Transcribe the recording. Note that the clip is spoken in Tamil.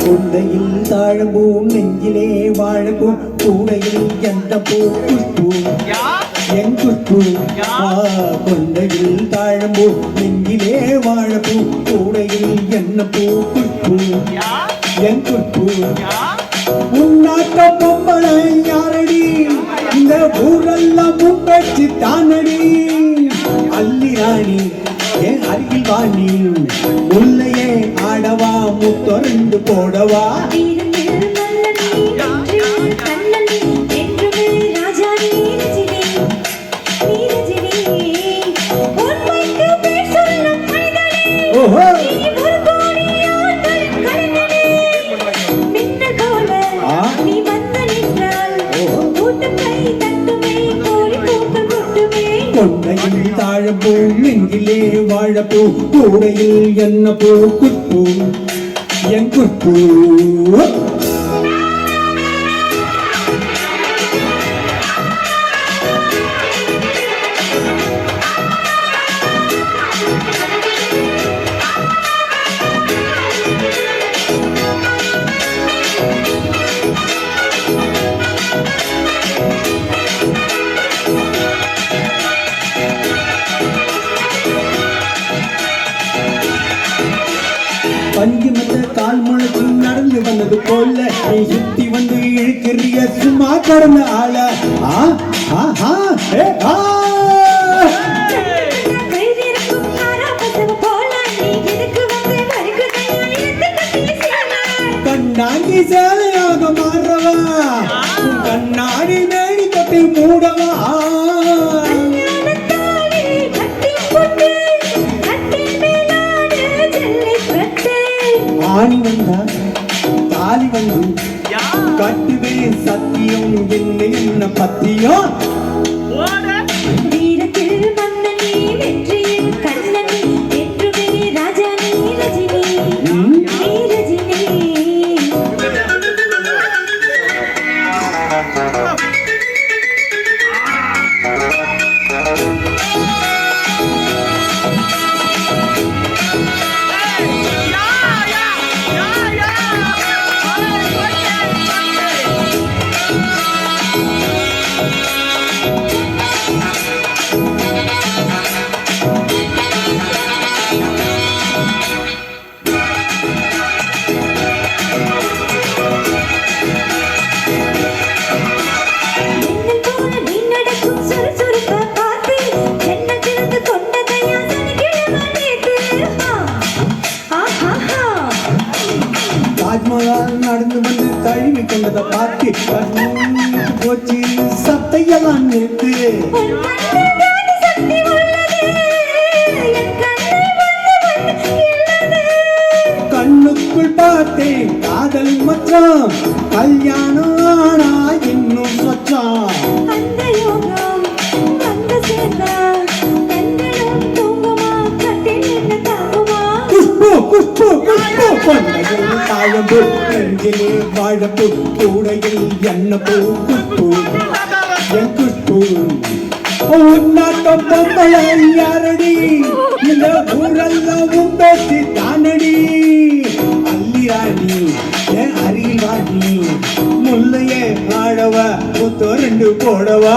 கொண்டையில் தாழம்பூம் நெஞ்சிலே வாழப்பூம் கூடையில் எந்த பூ குஷ்பூ என் குஷ்பூ கொண்டையில் தாழம்பூம் நெஞ்சிலே வாழப்பூம் கூடையில் என்ன பூ குஷ்பூ என் குஷ்பூ உன்னாட்ட பொம்பளை யாரடி இந்த ஊரெல்லாம் முன்பேச்சு தானடி அல்லி ராணி என் அருகில் வாணி முல்லையே ஆடவா முத்தொரண்டு போடவா ஓஹோ கொண்டையில் தாழப்பூ நெஞ்சிலே வாழப்பூ கூடையில் என்ன பூ குஷ்பூ என் குஷ்பூ பஞ்சு மத்த கால் முளைச்சு நடந்து வந்தது போல நீ சுத்தி வந்து இழுக்கிறிய சும்மா கடந்த ஆள கண்ணாடி சேலையாக மாறவா கண்ணாடி மேடி தொட்டி மூடவா ஆணி வந்தா தாலி வந்து கட்டுவே சத்தியம் என்ன பத்தியம் வீரத்தில் மன்னனே வெற்றியின் கண்ணனே என்றுமே ராஜா நீ ரஜினி நீ ரஜினி நடந்து வந்து தழுவி கொண்டதை பார்த்து போச்சு சத்தையெல்லாம் நிறுத்து கண்ணுக்குள் பார்த்தேன் காதல் மச்சான் கல்யாணம் ஆனா இன்னும் சொச்சான் தாழம்பு நெஞ்சிலே வாழப்பூ கூடையில் என்ன பூ குஷ்பூ என் குஷ்பூ உன்னாட்டம் பொம்பளை யாரடி இந்த ஊரெல்லாம் பேசி தானடி அல்லி ராணி என் அருகில் வாணி முல்லையே ஆடவா முத்தொரண்டு போடவா